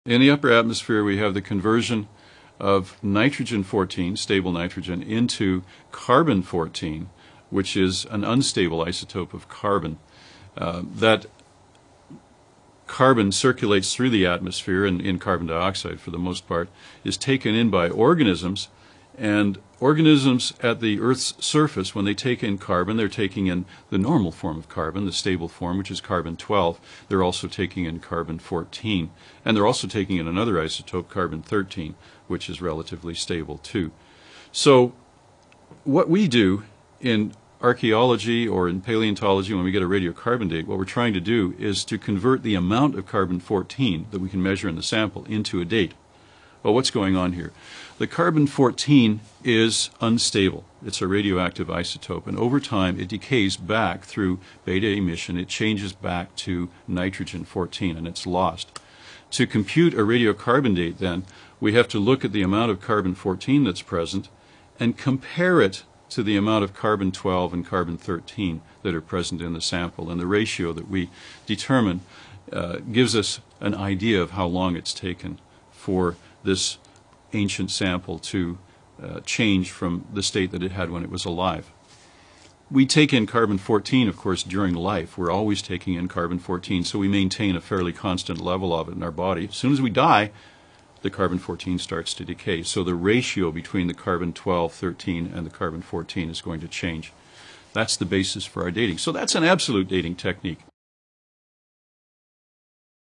In the upper atmosphere, we have the conversion of nitrogen-14, stable nitrogen, into carbon-14, which is an unstable isotope of carbon. That carbon circulates through the atmosphere, and in carbon dioxide for the most part, is taken in by organisms. And organisms at the Earth's surface, when they take in carbon, they're taking in the normal form of carbon, the stable form, which is carbon-12. They're also taking in carbon-14. And they're also taking in another isotope, carbon-13, which is relatively stable too. So what we do in archaeology or in paleontology, when we get a radiocarbon date, what we're trying to do is to convert the amount of carbon-14 that we can measure in the sample into a date. Well, what's going on here? The carbon-14 is unstable. It's a radioactive isotope, and over time it decays back through beta emission. It changes back to nitrogen-14, and it's lost. To compute a radiocarbon date, then, we have to look at the amount of carbon-14 that's present and compare it to the amount of carbon-12 and carbon-13 that are present in the sample. And the ratio that we determine gives us an idea of how long it's taken for this ancient sample to change from the state that it had when it was alive. We take in carbon-14, of course, during life. We're always taking in carbon-14, so we maintain a fairly constant level of it in our body. As soon as we die, the carbon-14 starts to decay. So the ratio between the carbon-12, 13, and the carbon-14 is going to change. That's the basis for our dating. So that's an absolute dating technique.